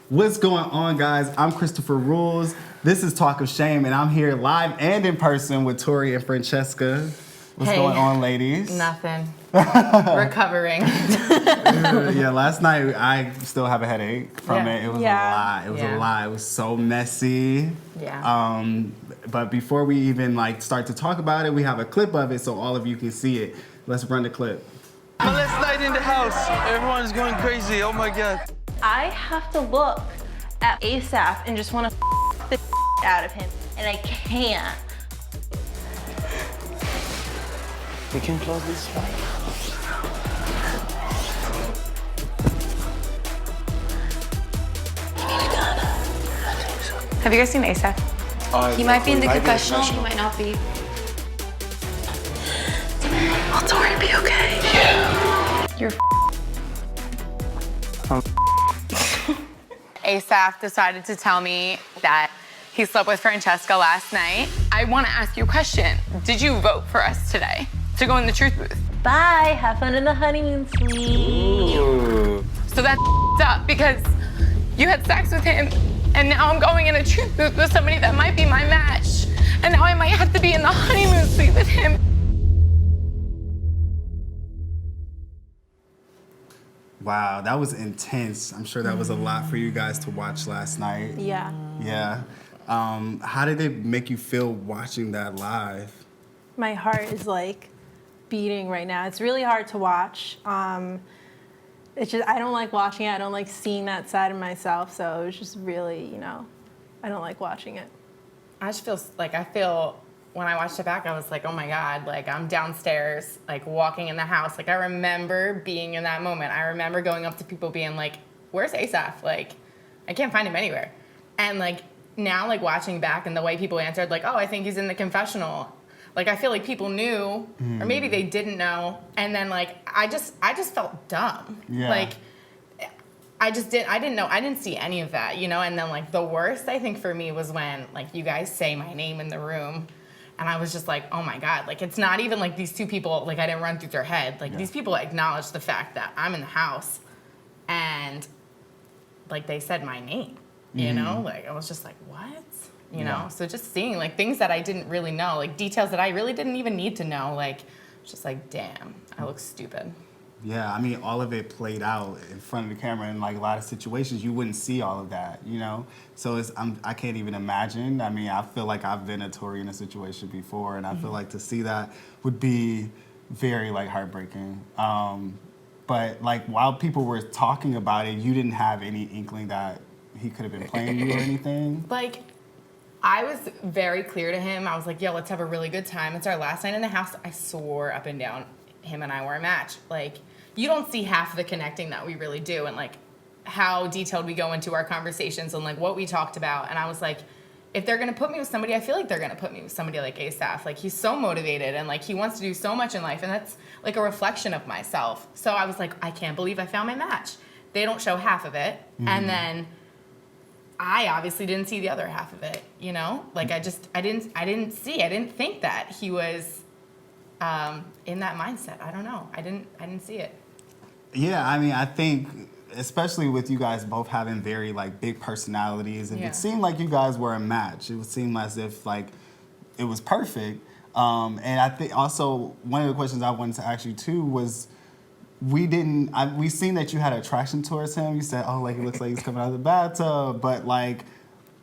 What's going on, guys? I'm Christopher Rules. This is Talk of Shame, and I'm here live and in person with Tori and Francesca. What's going on, ladies? Nothing. Recovering. Yeah, last night I still have a headache from it. It was a lot. It was a lot. It was so messy. Yeah. But before we even start to talk about it, we have a clip of it so all of you can see it. Let's run the clip. My last night in the house. Everyone's going crazy. Oh my God. I have to look at Asaf and just want to the out of him, and I can't. We can close this one. Have you guys seen Asaf? He might be in the confessional, he might not be. Will Tori be okay? Yeah. You're Asaf decided to tell me that he slept with Francesca last night. I want to ask you a question. Did you vote for us today to go in the truth booth? Bye. Have fun in the honeymoon suite. So that's up because you had sex with him, and now I'm going in a truth booth with somebody that might be my match, and now I might have to be in the honeymoon suite with him. Wow, that was intense. I'm sure that was a lot for you guys to watch last night. Yeah. Yeah. How did it make you feel watching that live? My heart is beating right now. It's really hard to watch. It's just, I don't like watching it. I don't like seeing that side of myself. So it was just really, I don't like watching it. I just feel when I watched it back, I was like, oh my God, I'm downstairs, walking in the house. I remember being in that moment. I remember going up to people being like, where's Asaf? I can't find him anywhere. And now watching back and the way people answered, oh, I think he's in the confessional. I feel like people knew, or maybe they didn't know. And then I just felt dumb. Yeah. I didn't know, I didn't see any of that, And then the worst I think for me was when you guys say my name in the room. And I was just like, oh my God, it's not even these two people, I didn't run through their head. These people acknowledged the fact that I'm in the house and they said my name, you know? I was just like, what? You know? So just seeing things that I didn't really know, details that I really didn't even need to know, just damn, I look stupid. Yeah, I mean, all of it played out in front of the camera. In a lot of situations, you wouldn't see all of that, So I can't even imagine. I mean, I feel like I've been a Tori in a situation before, and I feel like to see that would be very heartbreaking. But while people were talking about it, you didn't have any inkling that he could have been playing you or anything? I was very clear to him. I was like, yo, let's have a really good time. It's our last night in the house. I swore up and down him and I were a match. You don't see half of the connecting that we really do and how detailed we go into our conversations and what we talked about. And I was like, if they're gonna put me with somebody, I feel like they're gonna put me with somebody like Asaf. He's so motivated and he wants to do so much in life, and that's a reflection of myself. So I was like, I can't believe I found my match. They don't show half of it. And then I obviously didn't see the other half of it, I didn't think that he was in that mindset. I don't know. I didn't see it. Yeah, I mean, I think, especially with you guys both having very big personalities, and it seemed like you guys were a match. It would seem as if it was perfect. And I think also one of the questions I wanted to ask you too was, we seen that you had attraction towards him. You said, oh, he looks like he's coming out of the bathtub, but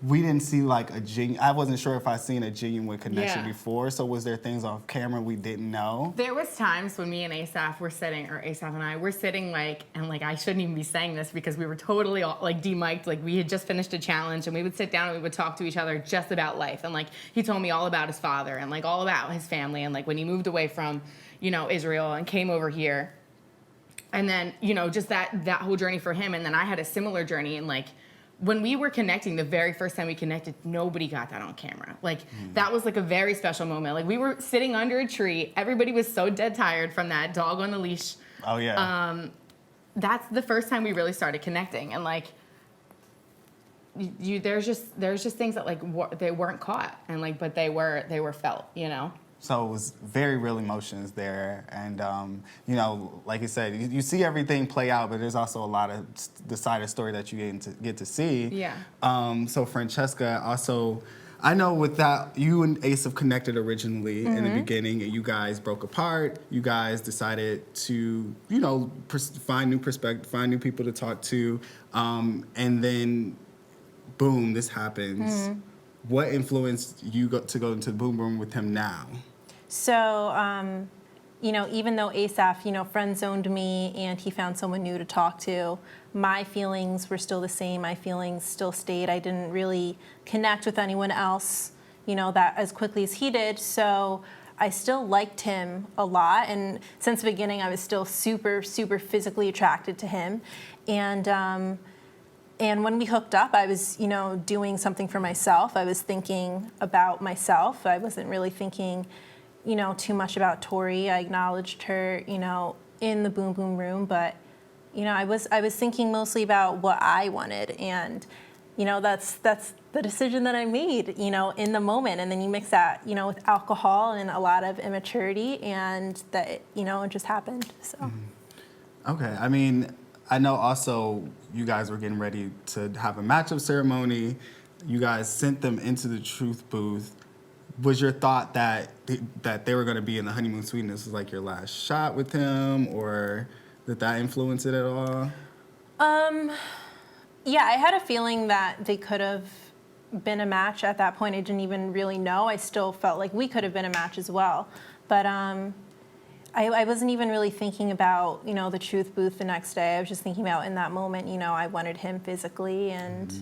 we didn't see a genuine. I wasn't sure if I seen a genuine connection before. So was there things off camera we didn't know? There was times when me and Asaf were sitting, or Asaf and I were sitting and I shouldn't even be saying this because we were totally all de-mic'd. We had just finished a challenge, and we would sit down and we would talk to each other just about life. And he told me all about his father and all about his family and when he moved away from Israel and came over here. And then just that whole journey for him. And then I had a similar journey, and when we were connecting, the very first time we connected, nobody got that on camera. That was a very special moment. We were sitting under a tree. Everybody was so dead tired from that dog on the leash. Oh, yeah. That's the first time we really started connecting. And there's just things that they weren't caught, and but they were felt, So it was very real emotions there. And, you know, like you said, you see everything play out, but there's also a lot of the side of the story that you get to see. Yeah. So Francesca, also, I know with that, you and Asaf connected originally in the beginning, and you guys broke apart. You guys decided to, you know, find new perspective, find new people to talk to. And then, boom, this happens. What influenced you to go into the Boom Room with him now? So, you know, even though Asaf, you know, friend zoned me and he found someone new to talk to, my feelings were still the same. My feelings still stayed. I didn't really connect with anyone else, you know, that as quickly as he did. So I still liked him a lot. And since the beginning, I was still super, super physically attracted to him. And when we hooked up, I was, you know, doing something for myself. I was thinking about myself. I wasn't really thinking, you know, too much about Tori. I acknowledged her, you know, in the Boom Boom Room, but, you know, I was thinking mostly about what I wanted, and, you know, that's the decision that I made, you know, in the moment. And then you mix that, you know, with alcohol and a lot of immaturity, and that, you know, it just happened. So. Okay, I mean, I know also you guys were getting ready to have a matchup ceremony. You guys sent them into the truth booth. Was your thought that they were going to be in the honeymoon suite and this was like your last shot with him, or did that influence it at all? Yeah, I had a feeling that they could have been a match at that point. I didn't even really know. I still felt like we could have been a match as well. But I wasn't even really thinking about, you know, the truth booth the next day. I was just thinking about in that moment, you know, I wanted him physically, and,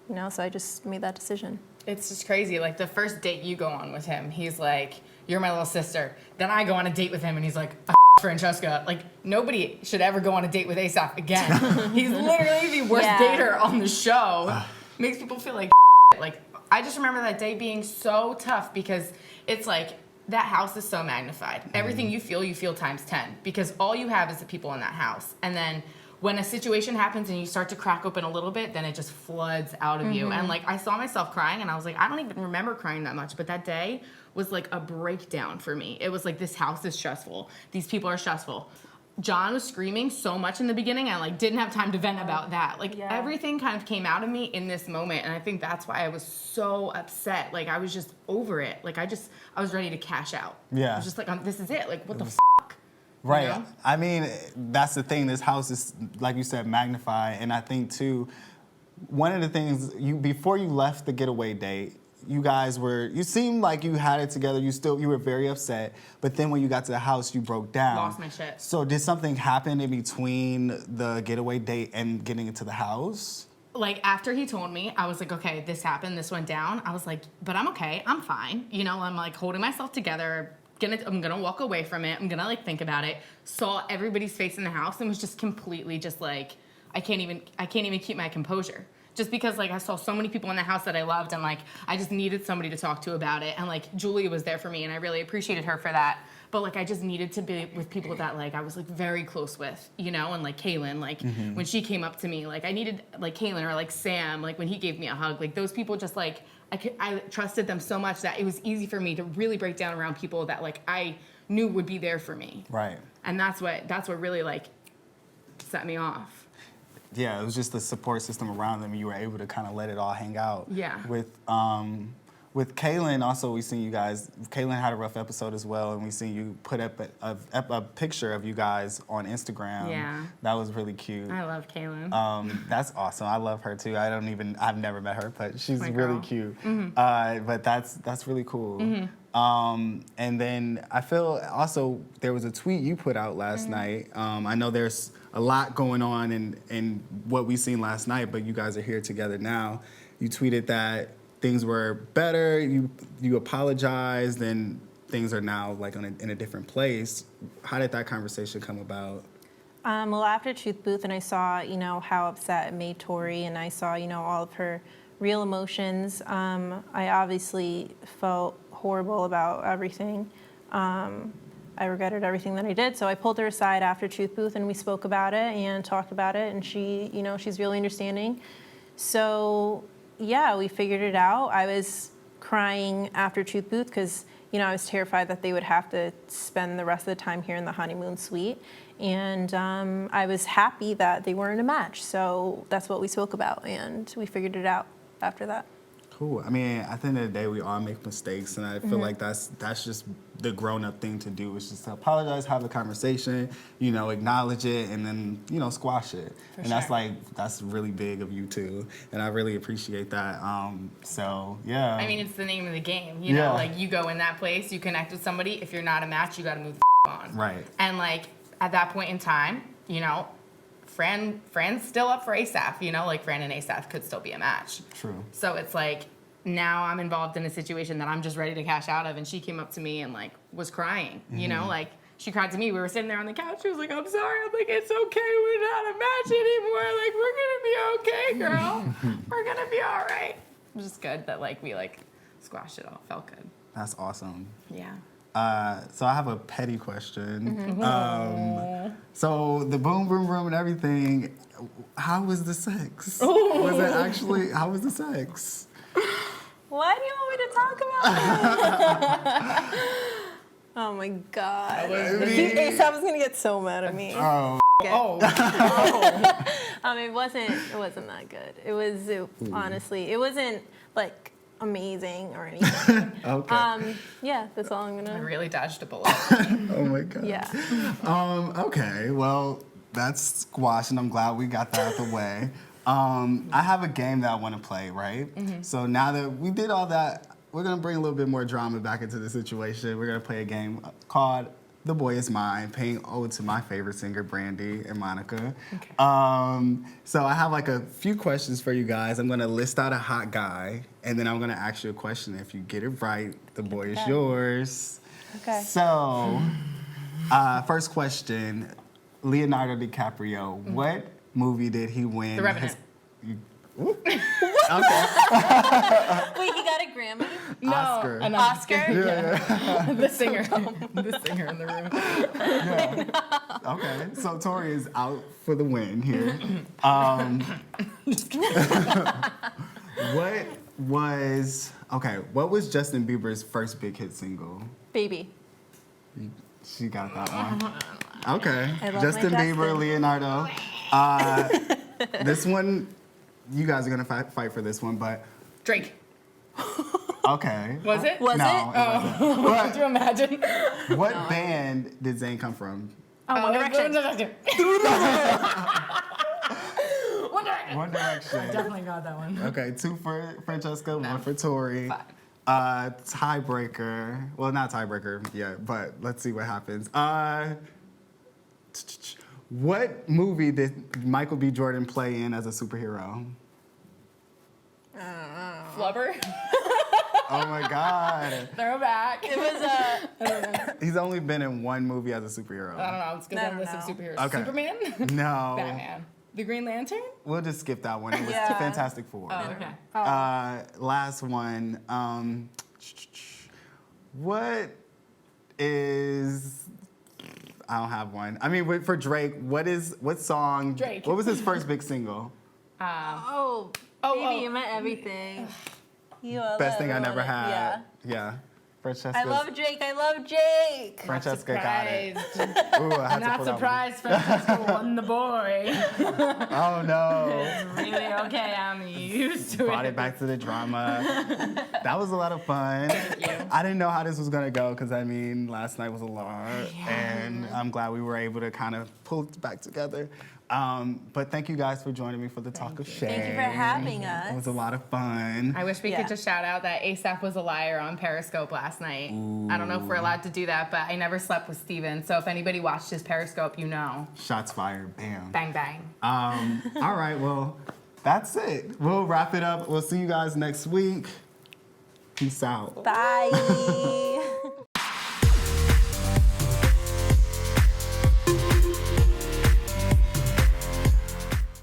you know, so I just made that decision. It's just crazy. Like, the first date you go on with him, he's like, "You're my little sister." Then I go on a date with him, and he's like, "Francesca." Like, nobody should ever go on a date with Asaf again. He's literally the worst dater on the show. Makes people feel like Like, I just remember that day being so tough, because it's like, that house is so magnified. Everything you feel times 10, because all you have is the people in that house. And then when a situation happens and you start to crack open a little bit, then it just floods out of you. And like, I saw myself crying, and I was like, I don't even remember crying that much, but that day was like a breakdown for me. It was like, this house is stressful. These people are stressful. John was screaming so much in the beginning, I like didn't have time to vent about that. Like, everything kind of came out of me in this moment, and I think that's why I was so upset. Like, I was just over it. Like, I was ready to cash out. Yeah. I was just like, this is it. Like, what the fuck? Right. You know? I mean, that's the thing. This house is, like you said, magnified. And I think, too, one of the things, before you left the getaway date, you seemed like you had it together. You were very upset. But then when you got to the house, you broke down. Lost my shit. So did something happen in between the getaway date and getting into the house? Like, after he told me, I was like, okay, this happened, this went down. I was like, but I'm okay, I'm fine. You know, I'm like holding myself together. I'm gonna walk away from it. I'm gonna like think about it. Saw everybody's face in the house and was just completely just like, I can't even keep my composure. Just because, like, I saw so many people in the house that I loved, and, like, I just needed somebody to talk to about it. And, like, Julia was there for me, and I really appreciated her for that. But, like, I just needed to be with people that, like, I was, like, very close with, you know? And, like, Kaylin, like, when she came up to me, like, I needed, like, Kaylin or, like, Sam, like, when he gave me a hug. Like, those people just, like, I trusted them so much that it was easy for me to really break down around people that, like, I knew would be there for me. Right. And that's what really, like, set me off. Yeah, it was just the support system around them. You were able to kind of let it all hang out. Yeah. With Kaylin, also, we seen you guys. Kaylin had a rough episode as well, and we seen you put up a picture of you guys on Instagram. Yeah. That was really cute. I love Kaylin. That's awesome. I love her too. I've never met her, but she's My really girl. cute. But that's really cool. And then I feel also there was a tweet you put out last night. I know there's a lot going on in what we seen last night, but you guys are here together now. You tweeted that things were better, you apologized, and things are now like in a different place. How did that conversation come about? Well, after Truth Booth, and I saw, you know, how upset it made Tori, and I saw, you know, all of her real emotions, I obviously felt horrible about everything. I regretted everything that I did, so I pulled her aside after Truth Booth, and we spoke about it and talked about it, and she, you know, she's really understanding. So, yeah, we figured it out. I was crying after Truth Booth because, I was terrified that they would have to spend the rest of the time here in the honeymoon suite. And I was happy that they weren't a match. So that's what we spoke about, and we figured it out after that. Cool. I mean, at the end of the day, we all make mistakes, and I feel like that's just the grown-up thing to do, is just to apologize, have a conversation, acknowledge it, and then, squash it. That's really big of you too, and I really appreciate that. So, yeah. I mean, it's the name of the game, Yeah. Like, you go in that place, you connect with somebody. If you're not a match, you got to move the on. Right. And, like, at that point in time, Fran's still up for Asaf, like Fran and Asaf could still be a match. True. So it's like, now I'm involved in a situation that I'm just ready to cash out of, and she came up to me and like was crying, like she cried to me. We were sitting there on the couch. She was like, "I'm sorry." I'm like, "It's okay. We're not a match anymore. Like, we're gonna be okay, girl. We're gonna be all right." It was just good that like we like squashed it all. Felt good. That's awesome. Yeah. So I have a petty question. So the boom, boom, boom, and everything. How was the sex? Was it actually? How was the sex? Why do you want me to talk about it? Oh my God. Asaf is gonna get so mad at me. Oh. It wasn't that good. Honestly, it wasn't like amazing or anything. Okay. Yeah, that's all I'm I gonna. really dodged a bullet. Oh my God. Yeah. Okay. Well, that's squash, and I'm glad we got that out the way. I have a game that I want to play, right? So now that we did all that, we're going to bring a little bit more drama back into the situation. We're going to play a game called The Boy Is Mine, paying ode to my favorite singer, Brandy and Monica. Okay. So I have like a few questions for you guys. I'm going to list out a hot guy, and then I'm going to ask you a question. If you get it right, the boy is yours. Okay. So, first question, Leonardo DiCaprio, what movie did he win? The Revenant. Okay. Wait, he got a Grammy? No, Oscar. an Oscar? Yeah. the singer, the singer in the room. Yeah. Okay. So Tori is out for the win here. What was Justin Bieber's first big hit single? Baby. She got that one. Okay. I love Justin my Bieber, Justin. Leonardo. This one, you guys are gonna fight for this one, but Drake. okay. Was it? Was No, it? it wasn't. Could you imagine? What band did Zayn come from? One Direction. One Direction. One Direction. Definitely got that one. Okay, 2 for Francesca, 1 for Tori. Fine. Tiebreaker. Well, not tiebreaker yet, but let's see what happens. What movie did Michael B. Jordan play in as a superhero? Flubber. Oh my God. Throwback. It was He's only been in one movie as a superhero. I don't know. Let's go I down don't the list of know. superheroes. Okay. Superman? No. Batman. The Green Lantern? We'll just skip that one. It was Yeah. Fantastic Four. Oh, okay. Last one. What is... I don't have one. I mean, for Drake, what song... Drake. What was his first big single? Baby, you meant everything. You are Best thing I love never it. had. Yeah. Yeah. Francesca. I love Jake. Francesca got it. Surprised. Ooh, I had I'm to not pull that one. surprised Francesca won the boy. Oh no. It's really okay. I'm used to Brought it. it back to the drama. That was a lot of fun. Thank you. I didn't know how this was gonna go because last night was a lot, and I'm glad we were able to kind of pull it back together. But thank you guys for joining me for the Talk of Shame. Thank you for having us. It was a lot of fun. I wish we Yeah. could just shout out that Asaf was a liar on Periscope last night. I don't know if we're allowed to do that, but I never slept with Steven. So if anybody watched his Periscope, you know. Shots fired. Bam. Bang, bang. All right. Well, that's it. We'll wrap it up. We'll see you guys next week. Peace out. Bye.